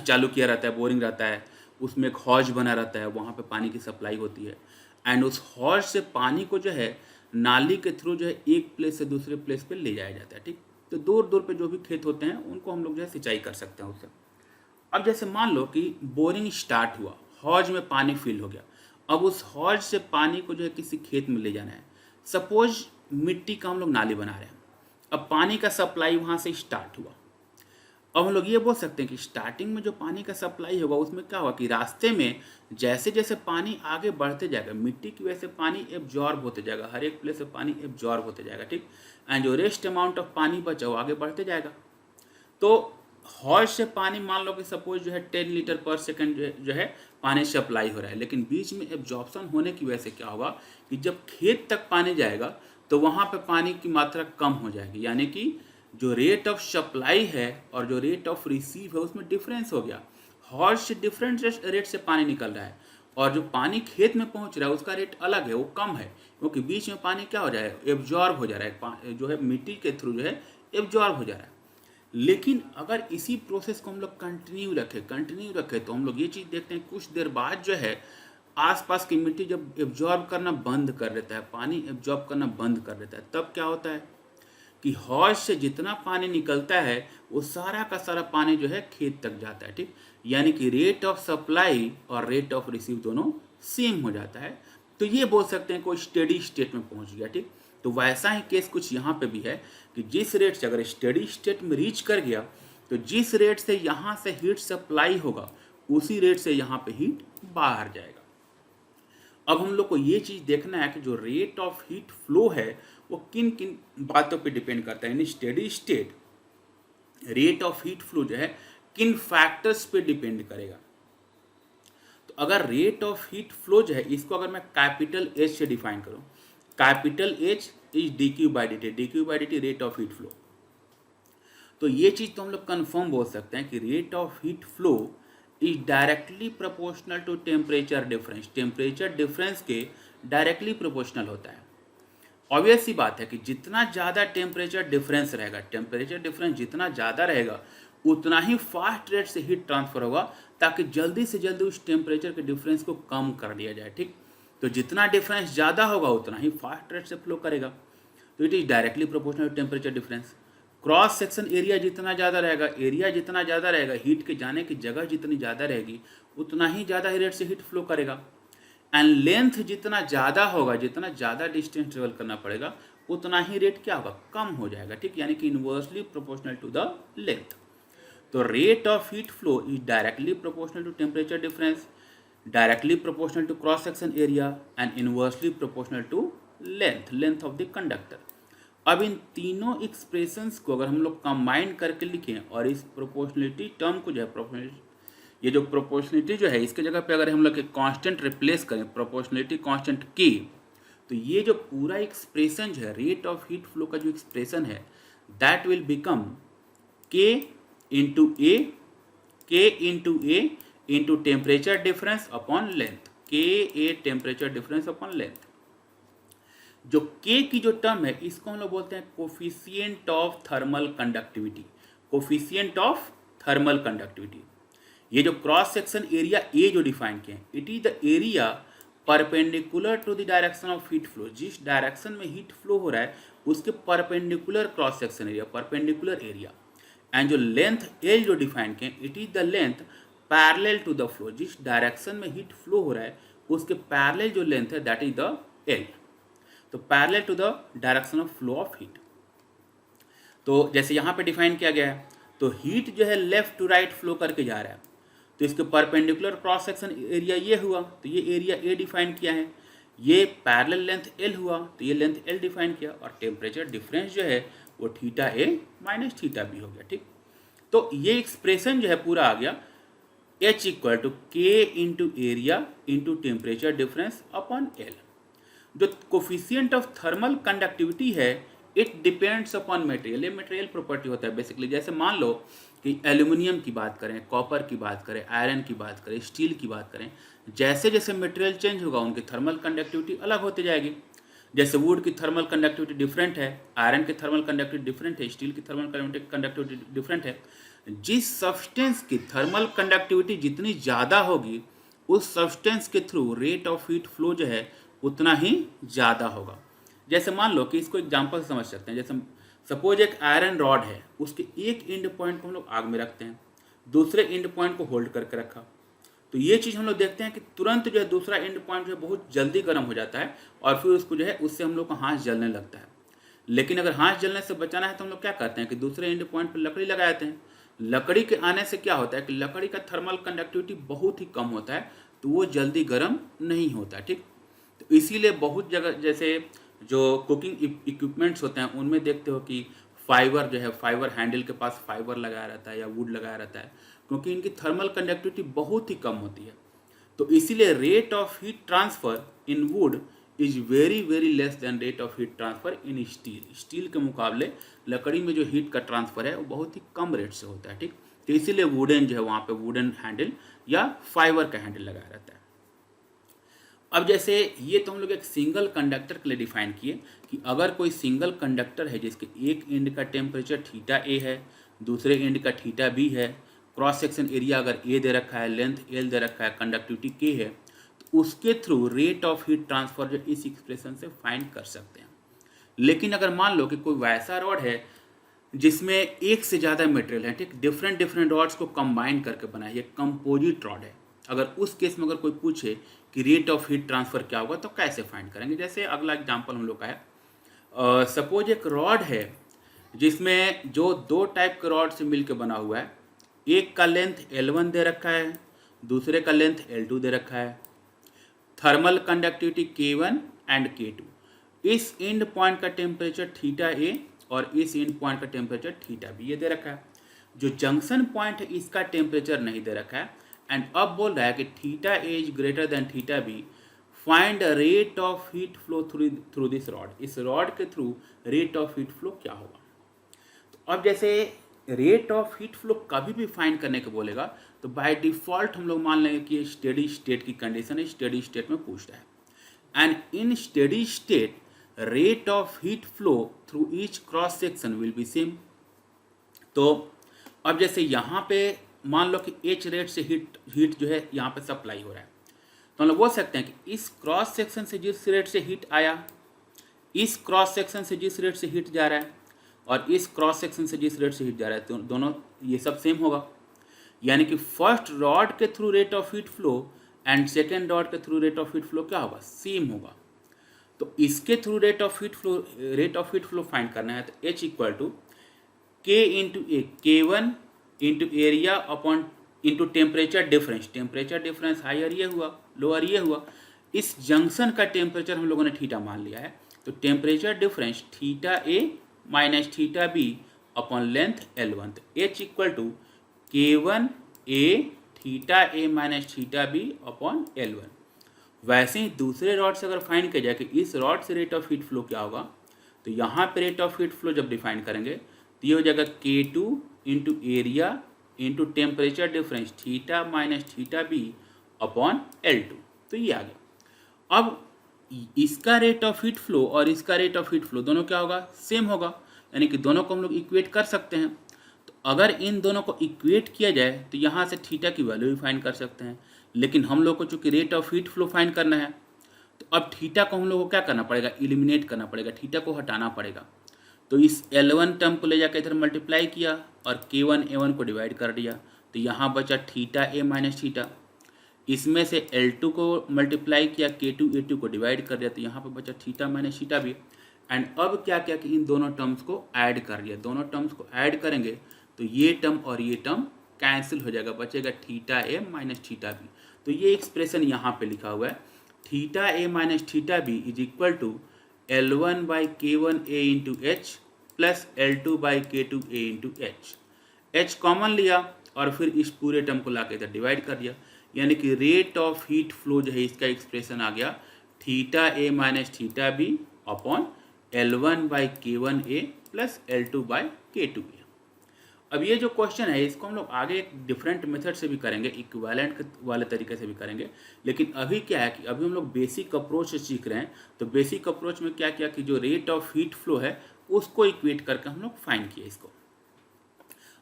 चालू किया रहता है, बोरिंग रहता है, उसमें एक हौज बना रहता है, वहाँ पे पानी की सप्लाई होती है, एंड उस हौज से पानी को जो है नाली के थ्रू जो है एक प्लेस से दूसरे प्लेस पे ले जाया जाता है। ठीक, तो दूर दूर पे जो भी खेत होते हैं उनको हम लोग जो है सिंचाई कर सकते हैं उससे। अब जैसे मान लो कि बोरिंग स्टार्ट हुआ, हौज में पानी फिल हो गया, अब उस हौज से पानी को जो है किसी खेत में ले जाना है। सपोज मिट्टी का हम लोग नाली बना रहे हैं, अब पानी का सप्लाई वहाँ से स्टार्ट हुआ। अब हम लोग ये बोल सकते हैं कि स्टार्टिंग में जो पानी का सप्लाई होगा उसमें क्या होगा कि रास्ते में जैसे जैसे पानी आगे बढ़ते जाएगा, मिट्टी की वजह से पानी एब्जॉर्ब होते जाएगा, हर एक प्लेस से पानी एब्जॉर्ब होते जाएगा। ठीक, एंड जो रेस्ट अमाउंट ऑफ पानी बचा वो आगे बढ़ते जाएगा। तो हौज से पानी मान लो कि सपोज जो है 10 लीटर पर सेकंड जो है पानी सप्लाई हो रहा है, लेकिन बीच में एब्जॉर्प्शन होने की वजह से क्या होगा कि जब खेत तक पानी जाएगा तो वहाँ पे पानी की मात्रा कम हो जाएगी, यानी कि जो रेट ऑफ सप्लाई है और जो रेट ऑफ रिसीव है उसमें डिफरेंस हो गया। हौज से डिफरेंट रेट से पानी निकल रहा है, और जो पानी खेत में पहुँच रहा है उसका रेट अलग है, वो कम है, क्योंकि बीच में पानी क्या हो जाएगा, एब्जॉर्ब हो जा रहा है, जो है मिट्टी के थ्रू जो है एब्जॉर्ब हो जा रहा है। लेकिन अगर इसी प्रोसेस को हम लोग कंटिन्यू रखें तो हम लोग ये चीज़ देखते हैं कुछ देर बाद जो है आसपास की मिट्टी जब एब्जॉर्ब करना बंद कर देता है, पानी एब्जॉर्ब करना बंद कर देता है, तब क्या होता है कि हौज से जितना पानी निकलता है वो सारा का सारा पानी जो है खेत तक जाता है। ठीक, यानी कि रेट ऑफ सप्लाई और रेट ऑफ रिसीव दोनों सेम हो जाता है। तो ये बोल सकते हैं कोई स्टेडी स्टेट में पहुंच गया। ठीक, तो वैसा ही केस कुछ यहाँ पे भी है कि जिस रेट से अगर स्टेडी स्टेट में रीच कर गया तो जिस रेट से यहाँ से हीट सप्लाई होगा उसी रेट से यहाँ पे हीट बाहर जाएगा। अब हम लोग को ये चीज़ देखना है कि जो रेट ऑफ हीट फ्लो है वो किन किन बातों पे डिपेंड करता है। यानी steady state rate of heat flow जो है किन फैक्टर्स पे डिपेंड करेगा। तो अगर रेट ऑफ हीट फ्लो जो है इसको अगर मैं कैपिटल एच से डिफाइन करूँ, capital H is D Q by D T rate of heat flow, तो ये चीज़ तो हम लोग कन्फर्म बोल सकते हैं कि rate of heat flow is directly proportional to temperature difference. Temperature difference के डायरेक्टली प्रोपोर्शनल होता है। ऑब्वियस सी बात है कि जितना ज़्यादा टेम्परेचर डिफरेंस रहेगा, टेम्परेचर डिफरेंस जितना ज़्यादा रहेगा उतना ही फास्ट रेट से हीट ट्रांसफर होगा, ताकि जल्दी से जल्दी उस टेम्परेचर के डिफरेंस को कम कर दिया जाए। ठीक, तो जितना डिफरेंस ज़्यादा होगा उतना ही फास्ट रेट से फ्लो करेगा। तो it is directly proportional to temperature difference. Cross section area जितना ज़्यादा रहेगा, हीट के जाने की जगह जितनी ज़्यादा रहेगी उतना ही ज़्यादा रेट से हीट फ्लो करेगा। एंड लेंथ जितना ज़्यादा होगा, जितना ज़्यादा डिस्टेंस ट्रेवल करना पड़ेगा उतना ही रेट क्या होगा, कम हो जाएगा। ठीक, यानी कि inversely proportional to the length. तो rate of heat flow is directly proportional to temperature difference, directly proportional to cross section area and inversely proportional to length of the conductor. अब इन तीनों एक्सप्रेशंस को अगर हम लोग कंबाइन करके लिखें और इस प्रोपोर्शनलिटी टर्म को जो है ये जो प्रोपोर्शनलिटी जो है इसके जगह पे अगर हम लोग एक कांस्टेंट रिप्लेस करें, प्रोपोर्शनलिटी कांस्टेंट के, तो ये जो पूरा एक्सप्रेशन जो है रेट ऑफ हीट फ्लो का जो एक्सप्रेशन है that will become K into A into temperature difference upon length, K A temperature difference upon length. जो के की जो टर्म है इसको हम लोग बोलते हैं coefficient of thermal conductivity, coefficient of thermal conductivity. ये जो क्रॉस सेक्शन एरिया ए जो डिफाइन किए हैं, it is the area perpendicular to the direction of heat flow. जिस डायरेक्शन में हीट फ्लो हो रहा है उसके perpendicular cross section area, perpendicular area. And जो लेंथ एल जो डिफाइन किए, it is the length parallel to the flow, जिस डायरेक्शन में हीट फ्लो हो रहा है उसके पैरेलल जो लेंथ है दैट इज द एल। तो parallel to the direction of flow of heat. तो जैसे यहाँ पे डिफाइन किया गया है, तो हीट जो है लेफ्ट टू राइट फ्लो करके जा रहा है, तो इसके परपेंडिकुलर क्रॉस सेक्शन एरिया ये हुआ, तो ये एरिया ए डिफाइन किया है, ये पैरेलल लेंथ एल हुआ, तो ये लेंथ एल डिफाइन किया, और टेम्परेचर डिफरेंस जो है वो theta A minus theta B हो गया। ठीक, तो ये एक्सप्रेशन जो है पूरा आ गया, H इक्वल टू के into area into temperature difference upon L. जो कोफिशियंट ऑफ थर्मल कंडक्टिविटी है इट डिपेंड्स अपॉन मटेरियल, ये मटेरियल प्रॉपर्टी होता है बेसिकली। जैसे मान लो कि एल्यूमिनियम की बात करें, कॉपर की बात करें, आयरन की बात करें, स्टील की बात करें, जैसे जैसे मटेरियल चेंज होगा उनकी थर्मल कंडक्टिविटी अलग होती जाएगी। जैसे वुड की थर्मल कंडक्टिविटी डिफरेंट है, आयरन की थर्मल कंडक्टिविटी डिफरेंट है, स्टील की थर्मल कंडक्टिविटी डिफरेंट है। जिस सब्सटेंस की थर्मल कंडक्टिविटी जितनी ज़्यादा होगी उस सब्सटेंस के through rate of heat flow जो है उतना ही ज़्यादा होगा। जैसे मान लो कि इसको एग्जांपल से समझ सकते हैं, जैसे सपोज एक आयरन रॉड है, उसके एक एंड पॉइंट को हम लोग आग में रखते हैं, दूसरे एंड पॉइंट को होल्ड करके रखा, तो ये चीज़ हम लोग देखते हैं कि तुरंत जो है दूसरा एंड पॉइंट जो है बहुत जल्दी गर्म हो जाता है और फिर उसको जो है उससे हम लोग का हाथ जलने लगता है। लेकिन अगर हाथ जलने से बचाना है तो हम लोग क्या करते हैं कि दूसरे एंड पॉइंट पर लकड़ी लगा देते हैं। लकड़ी के आने से क्या होता है कि लकड़ी का थर्मल कंडक्टिविटी बहुत ही कम होता है, तो वो जल्दी गर्म नहीं होता। ठीक, तो इसीलिए बहुत जगह जैसे जो कुकिंग इक्विपमेंट्स होते हैं उनमें देखते हो कि फाइबर जो है, फाइबर हैंडल के पास फाइबर लगाया रहता है या वुड लगाया रहता है, क्योंकि इनकी थर्मल कंडक्टिविटी बहुत ही कम होती है। तो इसीलिए rate of heat transfer in would is very very less than rate of heat transfer in steel. Steel के मुकाबले लकड़ी में जो हीट का ट्रांसफर है वो बहुत ही कम रेट से होता है। ठीक, तो इसीलिए वुडन जो है वहाँ पे वुडन हैंडल या फाइबर का हैंडल लगाया रहता है। अब जैसे ये तो हम लोग एक सिंगल कंडक्टर के लिए डिफाइन किए कि अगर कोई सिंगल कंडक्टर है जिसके एक एंड का टेम्परेचर थीटा ए है, दूसरे एंड का थीटा बी है, क्रॉस सेक्शन एरिया अगर ए दे रखा है, लेंथ एल दे रखा है, कंडक्टिविटी के है, तो उसके through rate of heat transfer जो इस एक्सप्रेशन से फाइंड कर सकते हैं। लेकिन अगर मान लो कि कोई वैसा रॉड है जिसमें एक से ज़्यादा मटेरियल है, ठीक, डिफरेंट डिफरेंट रॉड्स को कंबाइन करके बना है, ये कंपोजिट रॉड है, अगर उस केस में अगर कोई पूछे कि रेट ऑफ हीट ट्रांसफर क्या होगा तो कैसे फाइंड करेंगे। जैसे अगला एग्जांपल हम लोग का है, सपोज एक रॉड है जिसमें जो दो टाइप के रॉड से मिलकर बना हुआ है, एक का लेंथ L1 दे रखा है, दूसरे का लेंथ L2 दे रखा है, thermal conductivity K1 and K2, इस एंड पॉइंट का टेम्परेचर थीटा ए और इस एंड पॉइंट का टेम्परेचर थीटा बी ये दे रखा है। जो जंक्शन पॉइंट है इसका टेम्परेचर नहीं दे रखा है, एंड अब बोल रहा है कि theta A is greater than theta B, find rate of heat flow through this rod. इस रॉड के through rate of heat flow क्या होगा। तो अब जैसे रेट ऑफ हीट फ्लो कभी भी फाइंड करने को बोलेगा तो बाय डिफॉल्ट हम लोग मान लेंगे कि स्टेडी स्टेट की कंडीशन है, स्टेडी स्टेट में पूछ रहा है, and in steady state rate of heat flow through each cross section will be same. तो अब जैसे यहाँ पे मान लो कि एच रेट से हीट जो है यहाँ पे सप्लाई हो रहा है, तो हम लोग बोल सकते हैं कि इस क्रॉस सेक्शन से जिस रेट से हीट आया, इस क्रॉस सेक्शन से जिस रेट से हीट जा रहा है और इस क्रॉस सेक्शन से जिस रेट से हीट जा रहा है, तो दोनों ये सब सेम होगा। यानी कि फर्स्ट रॉड के through rate of heat flow and second rod के through rate of heat flow क्या होगा, सेम होगा। तो इसके through rate of heat flow find करना है, तो H equal to K into A, K1 into area upon into temperature difference. Temperature difference higher ये हुआ, लोअर ये हुआ, इस जंक्शन का टेम्परेचर हम लोगों ने थीटा मान लिया है, तो temperature difference theta A minus theta B upon length L1, तो H equal to K1 A theta A minus theta B upon L1। वैसे ही दूसरे रॉड से अगर फाइंड किया जाए कि इस रॉड से रेट ऑफ हीट फ्लो क्या होगा, तो यहाँ पे रेट ऑफ हीट फ्लो जब डिफाइन करेंगे तो ये हो जाएगा K2 into area into temperature difference theta minus theta B upon L2, तो ये आ गया। अब इसका रेट ऑफ हीट फ्लो और इसका रेट ऑफ हीट फ्लो दोनों क्या होगा, सेम होगा, यानी कि दोनों को हम लोग इक्वेट कर सकते हैं। तो अगर इन दोनों को इक्वेट किया जाए तो यहाँ से थीटा की वैल्यू भी फाइंड कर सकते हैं, लेकिन हम लोग को चूँकि rate of heat flow find करना है तो अब थीटा को हम लोग को क्या करना पड़ेगा, एलिमिनेट करना पड़ेगा, थीटा को हटाना पड़ेगा। तो इस L1 टर्म को ले जाकर इधर मल्टीप्लाई किया और K1 A1 को डिवाइड कर दिया, तो यहाँ बचा थीटा ए माइनस थीटा। इसमें से L2 को मल्टीप्लाई किया, K2 A2 को डिवाइड कर दिया, तो यहाँ पर बचा थीटा माइनस थीटा भी। एंड अब क्या किया कि इन दोनों टर्म्स को ऐड कर लिया। दोनों टर्म्स को ऐड करेंगे तो ये टर्म और ये टर्म कैंसिल हो जाएगा, बचेगा theta A minus theta B. तो ये एक्सप्रेशन यहाँ पे लिखा हुआ है, theta A minus theta B is equal to L1 by K1 A into H plus L2 by K2 A into H. H common लिया और फिर इस पूरे टर्म को ला के इधर डिवाइड कर दिया, यानी कि रेट ऑफ हीट फ्लो जो है इसका एक्सप्रेशन आ गया theta A minus theta B upon L1 by K1A plus L2 by K2A। अब ये जो क्वेश्चन है इसको हम लोग आगे एक डिफरेंट मेथड से भी करेंगे, इक्विवेलेंट वाले तरीके से भी करेंगे, लेकिन अभी क्या है कि अभी हम लोग बेसिक अप्रोच से सीख रहे हैं। तो बेसिक अप्रोच में क्या किया कि जो रेट ऑफ हीट फ्लो है उसको इक्वेट करके हम लोग फाइंड किए इसको।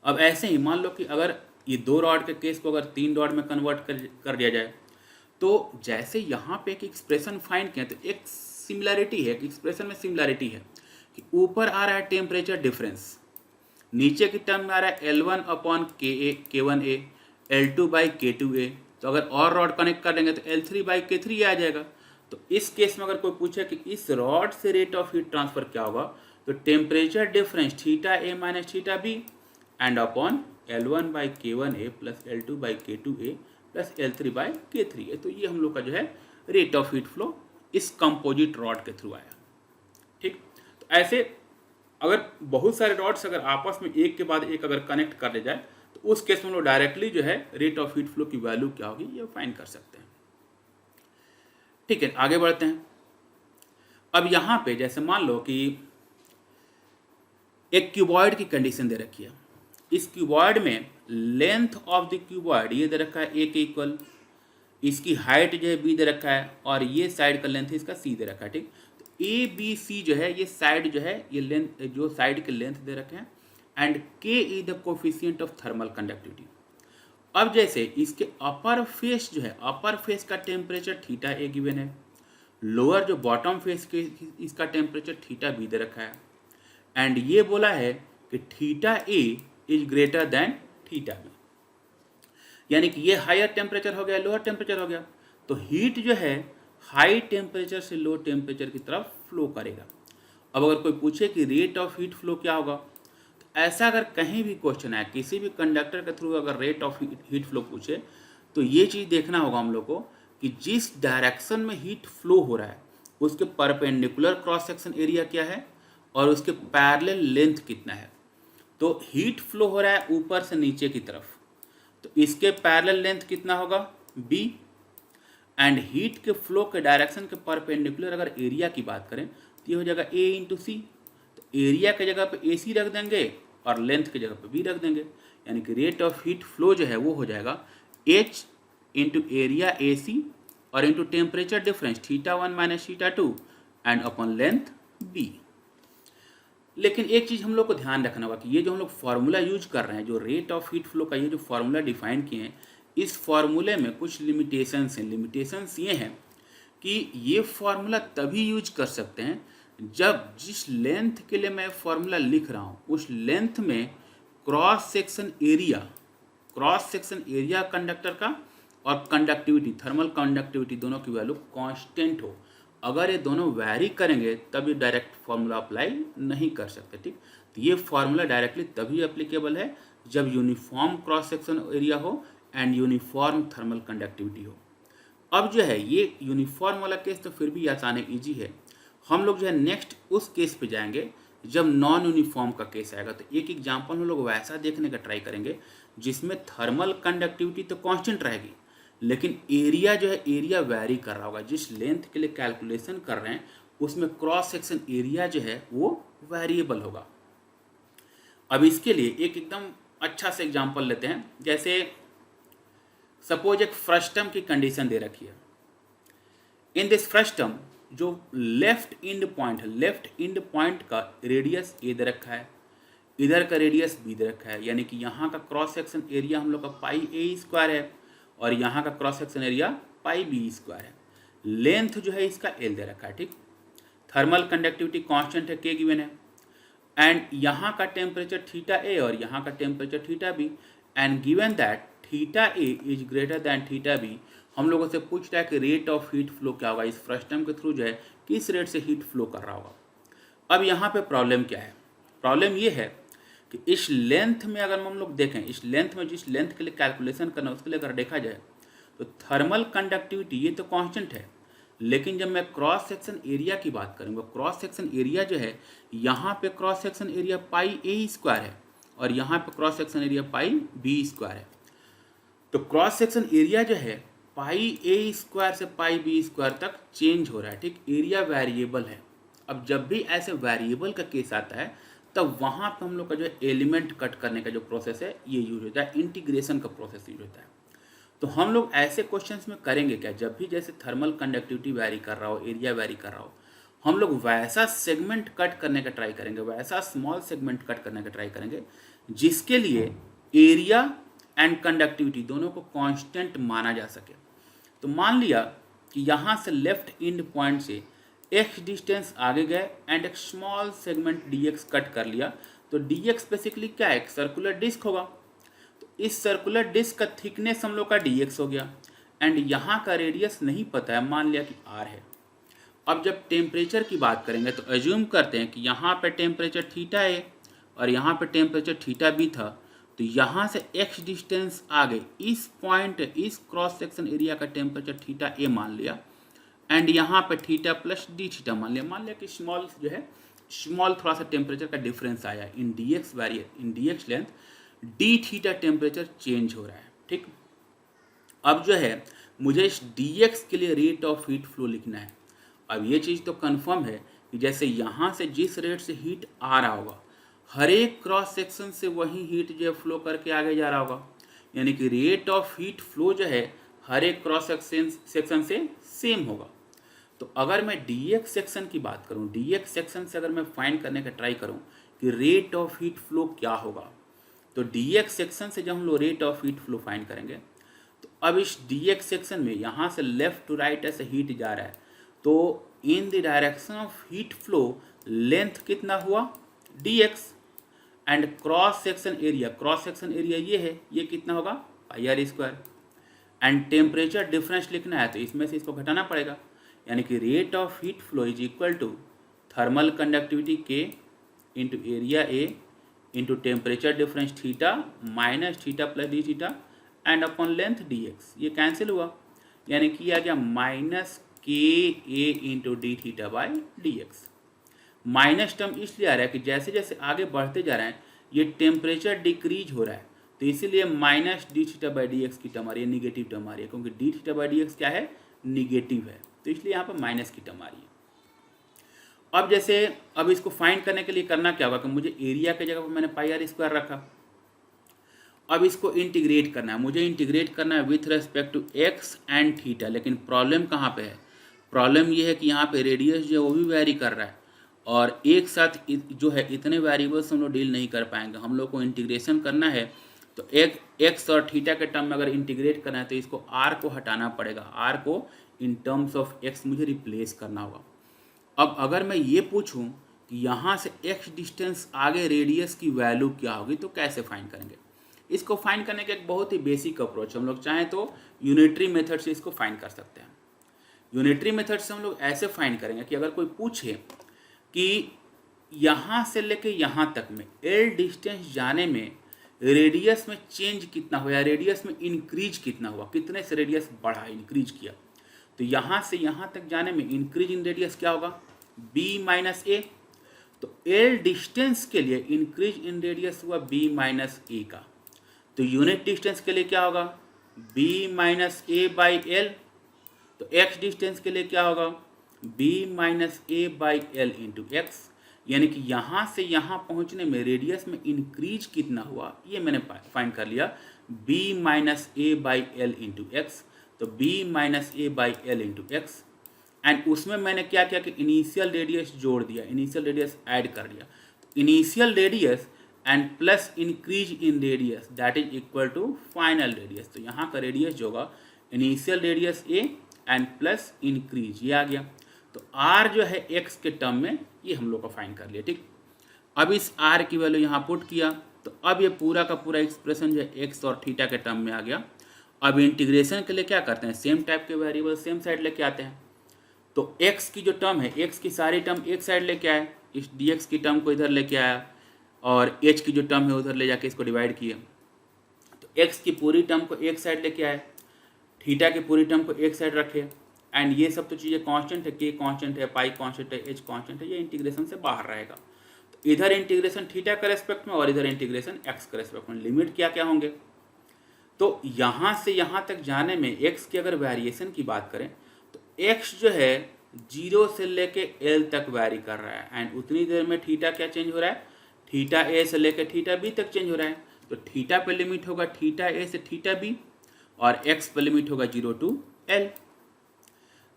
अब ऐसे ही मान लो कि अगर ये 2 रॉड के केस को अगर 3 रॉड में कन्वर्ट कर दिया जाए, तो जैसे यहाँ पे एक एक्सप्रेशन फाइंड किया तो एक सिमिलरिटी है, एक्सप्रेशन में सिमिलरिटी है कि ऊपर आ रहा है टेम्परेचर डिफरेंस, नीचे की टर्म में आ रहा है L1 upon K1A L2 by K2A। तो अगर और रॉड कनेक्ट कर देंगे तो L3 बाई K3 आ जाएगा। तो इस केस में अगर कोई पूछे कि इस रॉड से रेट ऑफ हीट ट्रांसफर क्या होगा, तो temperature difference theta A minus theta B and upon L1 by K1A plus L2 by K2A plus L3 by K3A। तो ये हम लोग का जो है रेट ऑफ हीट फ्लो इस कंपोजिट रॉड के थ्रू आया। ठीक, तो ऐसे अगर बहुत सारे रॉड्स अगर आपस में एक के बाद एक अगर कनेक्ट कर ले जाए तो उस केस में हम लोग डायरेक्टली जो है रेट ऑफ हीट फ्लो की वैल्यू क्या होगी ये फाइंड कर सकते हैं। ठीक है, आगे बढ़ते हैं। अब यहाँ पे जैसे मान लो कि एक क्यूबॉइड की कंडीशन दे रखी है। इस क्यूबॉइड में लेंथ ऑफ द क्यूबॉइड ये दे रखा है ए के इक्वल, इसकी हाइट जो है बी दे रखा है और ये साइड का लेंथ इसका सी दे रखा है। ठीक, ए बी सी जो है ये साइड जो है ये लेंथ जो साइड के लेंथ दे रखे हैं एंड के is the coefficient of thermal conductivity. अब जैसे इसके अपर फेस जो है, अपर फेस का टेम्परेचर थीटा ए गिवन है, लोअर जो बॉटम फेस के इसका टेम्परेचर थीटा बी दे रखा है एंड ये बोला है कि theta A is greater than theta B, यानी कि ये हायर टेम्परेचर हो गया, लोअर टेम्परेचर हो गया। तो हीट जो है हाई टेम्परेचर से लो टेम्परेचर की तरफ फ्लो करेगा। अब अगर कोई पूछे कि रेट ऑफ हीट फ्लो क्या होगा, तो ऐसा अगर कहीं भी क्वेश्चन है किसी भी कंडक्टर के थ्रू अगर रेट ऑफ हीट फ्लो पूछे तो ये चीज़ देखना होगा हम लोग को कि जिस डायरेक्शन में हीट फ्लो हो रहा है उसके परपेंडिकुलर क्रॉस सेक्शन एरिया क्या है और उसके पैरेलल लेंथ कितना है। तो हीट फ्लो हो रहा है ऊपर से नीचे की तरफ, तो इसके पैरेलल लेंथ कितना होगा b, एंड हीट के फ्लो के डायरेक्शन के परपेंडिकुलर अगर एरिया की बात करें तो ये हो जाएगा a इंटू सी। तो एरिया के जगह पे ए सी रख देंगे और लेंथ की जगह पे b रख देंगे, यानी कि रेट ऑफ हीट फ्लो जो है वो हो जाएगा h इंटू एरिया ए सी और into temperature difference theta 1 minus theta 2 and upon length b। लेकिन एक चीज़ हम लोग को ध्यान रखना होगा कि ये जो हम लोग फार्मूला यूज कर रहे हैं, जो रेट ऑफ हीट फ्लो का ये जो फार्मूला डिफाइन किए हैं, इस फार्मूले में कुछ लिमिटेशंस हैं। लिमिटेशंस ये हैं कि ये फार्मूला तभी यूज कर सकते हैं जब जिस लेंथ के लिए मैं फार्मूला लिख रहा हूँ उस लेंथ में क्रॉस सेक्शन एरिया कंडक्टर का और कंडक्टिविटी, थर्मल कंडक्टिविटी दोनों की वैल्यू कांस्टेंट हो। अगर ये दोनों वैरी करेंगे तब ये डायरेक्ट फार्मूला अप्लाई नहीं कर सकते। ठीक, तो ये फार्मूला डायरेक्टली तभी एप्लीकेबल है जब यूनिफॉर्म क्रॉस सेक्शन एरिया हो एंड यूनिफॉर्म थर्मल कंडक्टिविटी हो। अब जो है ये यूनिफॉर्म वाला केस तो फिर भी आसान है, ईजी है। हम लोग जो है नेक्स्ट उस केस पे जाएंगे जब नॉन यूनिफॉर्म का केस आएगा। तो एक एग्जाम्पल हम लोग वैसा देखने का ट्राई करेंगे जिसमें थर्मल कंडक्टिविटी तो कांस्टेंट रहेगी लेकिन एरिया जो है एरिया वैरी कर रहा होगा। जिस लेंथ के लिए कैलकुलेशन कर रहे हैं उसमें क्रॉस सेक्शन एरिया जो है वो वेरिएबल होगा। अब इसके लिए एक एकदम अच्छा से एग्जांपल लेते हैं। जैसे सपोज एक फ्रस्टम की कंडीशन दे रखी है। इन दिस फ्रस्टम जो लेफ्ट इंड पॉइंट है, लेफ्ट इंड पॉइंट का रेडियस ए दे रखा है, इधर का रेडियस बी दे रखा है, यानी कि यहाँ का क्रॉस सेक्शन एरिया हम लोग का पाई ए स्क्वायर है और यहाँ का cross section area pi B square है। लेंथ जो है इसका एल दे रखा है। ठीक, थर्मल कंडक्टिविटी कांस्टेंट है, के गिवन है। एंड यहाँ का टेम्परेचर थीटा ए और यहाँ का temperature theta B, and given that theta A is greater than theta B, हम लोगों से पूछ रहा है कि रेट ऑफ हीट फ्लो क्या होगा, इस फ्रस्टम के थ्रू जो है किस रेट से हीट फ्लो कर रहा होगा। अब यहाँ पे प्रॉब्लम क्या है, प्रॉब्लम ये है कि इस लेंथ में अगर हम लोग देखें, इस लेंथ में जिस लेंथ के लिए कैलकुलेशन करना है उसके लिए अगर देखा जाए तो थर्मल कंडक्टिविटी ये तो कांस्टेंट है, लेकिन जब मैं क्रॉस सेक्शन एरिया की बात करूँगा, क्रॉस सेक्शन एरिया जो है, यहाँ पे cross section area pi A square है और यहाँ पे cross section area pi B square है। तो क्रॉस सेक्शन एरिया जो है पाई ए स्क्वायर से पाई बी स्क्वायर तक चेंज हो रहा है, ठीक, एरिया वेरिएबल है। अब जब भी ऐसे वेरिएबल का केस आता है तब वहाँ पर हम लोग का जो एलिमेंट कट करने का जो प्रोसेस है ये यूज होता है, इंटीग्रेशन का प्रोसेस यूज होता है। तो हम लोग ऐसे क्वेश्चंस में करेंगे क्या, जब भी जैसे थर्मल कंडक्टिविटी वैरी कर रहा हो, एरिया वैरी कर रहा हो, हम लोग वैसा सेगमेंट कट करने का ट्राई करेंगे, वैसा स्मॉल सेगमेंट कट करने का ट्राई करेंगे जिसके लिए एरिया एंड कंडक्टिविटी दोनों को कांस्टेंट माना जा सके। तो मान लिया कि यहाँ से लेफ्ट एंड पॉइंट से x डिस्टेंस आगे गए एंड एक स्मॉल सेगमेंट dx कट कर लिया, तो dx बेसिकली क्या है, एक सर्कुलर डिस्क होगा। तो इस सर्कुलर डिस्क का थिकनेस हम लोग का dx हो गया एंड यहाँ का रेडियस नहीं पता है, मान लिया कि r है। अब जब टेम्परेचर की बात करेंगे तो एज्यूम करते हैं कि यहाँ पे टेम्परेचर थीटा है और यहाँ पे टेम्परेचर थीटा बी था, तो यहाँ से x डिस्टेंस आगे इस पॉइंट, इस क्रॉस सेक्शन एरिया का टेम्परेचर थीटा ए मान लिया एंड यहाँ पे थीटा प्लस डी थीटा मान लिया कि स्मॉल जो है, स्मॉल थोड़ा सा टेम्परेचर का डिफरेंस आया in d x in d x length, d theta temperature change हो रहा है, ठीक। अब जो है मुझे इस डी एक्स के लिए रेट ऑफ हीट फ्लो लिखना है। अब ये चीज़ तो कंफर्म है कि जैसे यहाँ से जिस रेट से हीट आ रहा होगा, हर एक क्रॉस सेक्शन से वही हीट जो है फ्लो करके आगे जा रहा होगा, यानी कि रेट ऑफ हीट फ्लो जो है हर एक क्रॉस सेक्शन से सेम होगा। तो अगर मैं dx सेक्शन की बात करूं, dx सेक्शन से अगर मैं फाइंड करने का ट्राई करूं कि रेट ऑफ हीट फ्लो क्या होगा, तो dx सेक्शन से जब हम लोग rate of heat flow find करेंगे तो अब इस dx सेक्शन में यहाँ से लेफ्ट टू राइट ऐसे हीट जा रहा है, तो in the direction of heat flow length कितना हुआ dx and cross section area ये है, ये कितना होगा pi r square, and temperature difference लिखना है तो इसमें से इसको घटाना पड़ेगा, यानी कि rate of heat flow is equal to thermal conductivity के into area A into temperature difference theta minus theta plus d theta and upon length d x. ये कैंसिल हुआ, यानी कि आ गया minus K A into d theta by d x. Minus term इसलिए आ रहा है कि जैसे जैसे आगे बढ़ते जा रहे हैं ये टेम्परेचर डिक्रीज हो रहा है, तो इसीलिए minus D theta by d x की टर्म आ रही है, निगेटिव टर्म आ रही है, क्योंकि D theta by d x क्या है, निगेटिव है, तो इसलिए यहाँ पर माइनस की टर्म आ रही है। अब जैसे अब इसको फाइंड करने के लिए करना क्या होगा कि मुझे एरिया की जगह पर मैंने पाई आर स्क्वायर रखा, अब इसको इंटीग्रेट करना है, मुझे इंटीग्रेट करना है with respect to X and theta. लेकिन प्रॉब्लम कहाँ पे है, प्रॉब्लम ये है कि यहाँ पे रेडियस जो है वो भी वेरी कर रहा है और एक साथ जो है इतने वेरिएबल्स हम लोग डील नहीं कर पाएंगे। हम लोग को इंटीग्रेशन करना है तो एक एक्स और थीटा के टर्म में अगर इंटीग्रेट करना है तो इसको आर को हटाना पड़ेगा, आर को इन टर्म्स ऑफ एक्स मुझे रिप्लेस करना होगा। अब अगर मैं ये पूछूं कि यहाँ से एक्स डिस्टेंस आगे रेडियस की वैल्यू क्या होगी तो कैसे फाइंड करेंगे, इसको फाइंड करने का एक बहुत ही बेसिक अप्रोच, हम लोग चाहें तो यूनिटरी मेथड से इसको फाइंड कर सकते हैं। यूनिटरी मेथड से हम लोग ऐसे फाइंड करेंगे कि अगर कोई पूछे कि यहाँ से लेके यहाँ तक में एल डिस्टेंस जाने में रेडियस में चेंज कितना हुआ, रेडियस में इंक्रीज कितना हुआ, कितने से रेडियस बढ़ा, इंक्रीज किया, तो यहाँ से यहाँ तक जाने में इंक्रीज इन रेडियस क्या होगा, b माइनस ए। तो एल डिस्टेंस के लिए इंक्रीज इन रेडियस हुआ b माइनस ए का, तो यूनिट डिस्टेंस के लिए क्या होगा b minus A by L. तो x डिस्टेंस के लिए क्या होगा b minus A by L into x, यानी कि यहाँ से यहाँ पहुँचने में रेडियस में इंक्रीज कितना हुआ ये मैंने फाइंड कर लिया, b minus A by L into x. तो b minus A by L into x and उसमें मैंने क्या किया कि इनिशियल रेडियस जोड़ दिया, इनिशियल रेडियस ऐड कर दिया, तो initial radius and plus increase in radius that is equal to final radius. तो यहाँ का रेडियस जो होगा initial radius A and plus increase, ये आ गया। तो r जो है x के टर्म में ये हम लोग का फाइंड कर लिया, ठीक। अब इस r की वैल्यू यहाँ पुट किया तो अब ये पूरा का पूरा एक्सप्रेशन जो है x और थीटा के टर्म में आ गया। अब इंटीग्रेशन के लिए क्या करते हैं, सेम टाइप के वेरिएबल सेम साइड लेके आते हैं। तो x की जो टर्म है, x की सारी टर्म एक साइड लेके आए, इस dx की टर्म को इधर लेके आया और h की जो टर्म है उधर ले जाके इसको डिवाइड किया। तो x की पूरी टर्म को एक साइड लेके आए, थीटा की पूरी टर्म को एक साइड रखे, एंड ये सब तो चीज़ें कांस्टेंट है, k कांस्टेंट है, पाई कांस्टेंट है, h कांस्टेंट है, ये इंटीग्रेशन से बाहर रहेगा। तो इधर इंटीग्रेशन थीटा के रेस्पेक्ट में और इधर इंटीग्रेशन x के रेस्पेक्ट में, लिमिट क्या क्या होंगे। तो यहाँ से यहाँ तक जाने में x की अगर वेरिएशन की बात करें तो x जो है 0 से लेके l तक वैरी कर रहा है, एंड उतनी देर में थीटा क्या चेंज हो रहा है, थीटा a से लेके थीटा b तक चेंज हो रहा है। तो थीटा पे लिमिट होगा थीटा a से थीटा b और x पे लिमिट होगा 0 to l।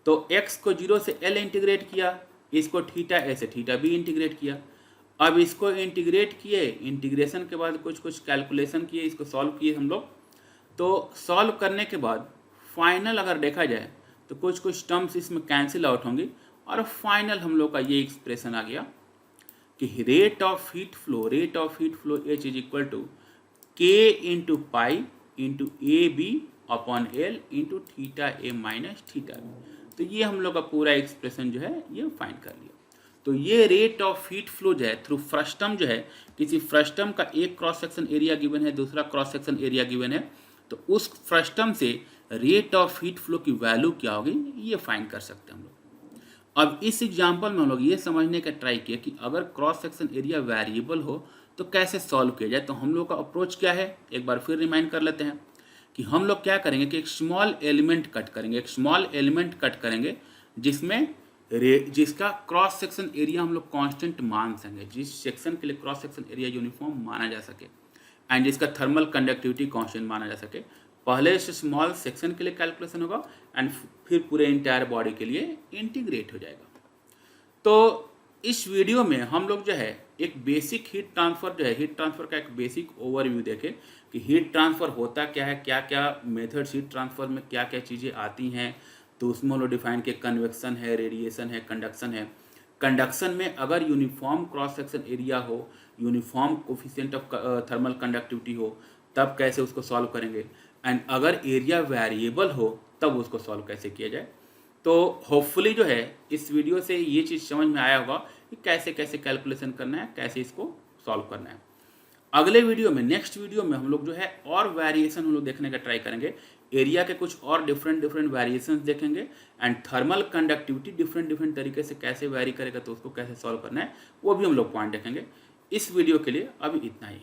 तो x को 0 से l इंटीग्रेट किया, इसको थीटा a से थीटा b इंटीग्रेट किया। अब इसको इंटीग्रेट किए, इंटीग्रेशन के बाद कुछ कुछ कैलकुलेशन किए, इसको सॉल्व किए हम लोग। तो सॉल्व करने के बाद फाइनल अगर देखा जाए तो कुछ कुछ टर्म्स इसमें कैंसिल आउट होंगी और फाइनल हम लोग का ये एक्सप्रेशन आ गया कि rate of heat flow H is equal to K into pi into A B upon L into theta A minus theta B. तो ये हम लोग का पूरा एक्सप्रेशन जो है ये फाइंड कर लिया। तो ये रेट ऑफ हीट फ्लो जो है थ्रू फ्रस्टम जो है, किसी फ्रस्टम का एक क्रॉस सेक्शन एरिया गिवन है, दूसरा क्रॉस सेक्शन एरिया गिवन है, तो उस फ्रस्टम से रेट ऑफ हीट फ्लो की वैल्यू क्या होगी ये फाइंड कर सकते हैं हम लोग। अब इस एग्जांपल में हम लोग ये समझने का ट्राई किया कि अगर क्रॉस सेक्शन एरिया वेरिएबल हो तो कैसे सॉल्व किया जाए। तो हम लोग का अप्रोच क्या है, एक बार फिर रिमाइंड कर लेते हैं कि हम लोग क्या करेंगे कि एक स्मॉल एलिमेंट कट करेंगे, एक स्मॉल एलिमेंट कट करेंगे जिसका क्रॉस सेक्शन एरिया हम लोग कांस्टेंट मान सकेंगे, जिस सेक्शन के लिए क्रॉस सेक्शन एरिया यूनिफॉर्म माना जा सके एंड जिसका थर्मल कंडक्टिविटी कांस्टेंट माना जा सके। पहले से स्मॉल सेक्शन के लिए कैलकुलेशन होगा एंड फिर पूरे इंटायर बॉडी के लिए इंटीग्रेट हो जाएगा। तो इस वीडियो में हम लोग जो है एक बेसिक हीट ट्रांसफर जो है, हीट ट्रांसफर का एक बेसिक ओवरव्यू देखें कि हीट ट्रांसफर होता क्या है, क्या क्या मेथड्स हीट ट्रांसफर में क्या क्या चीज़ें आती हैं। तो उसमें हम लोग डिफाइन के कन्वेक्शन है, रेडिएशन है, कंडक्शन है। कंडक्शन में अगर यूनिफॉर्म क्रॉस सेक्शन एरिया हो, uniform coefficient of thermal conductivity हो, तब कैसे उसको सॉल्व करेंगे, एंड अगर एरिया वेरिएबल हो तब उसको सॉल्व कैसे किया जाए। तो होपफुली जो है इस वीडियो से ये चीज़ समझ में आया होगा कि कैसे कैसे कैलकुलेशन करना है, कैसे इसको सॉल्व करना है। अगले वीडियो में, नेक्स्ट वीडियो में हम लोग जो है और वेरिएशन हम लोग देखने का ट्राई करेंगे, एरिया के कुछ और डिफरेंट वेरिएशंस देखेंगे एंड थर्मल कंडक्टिविटी डिफरेंट तरीके से कैसे वेरी करेगा, तो उसको कैसे सॉल्व करना है वो भी हम लोग पॉइंट देखेंगे। इस वीडियो के लिए अभी इतना ही।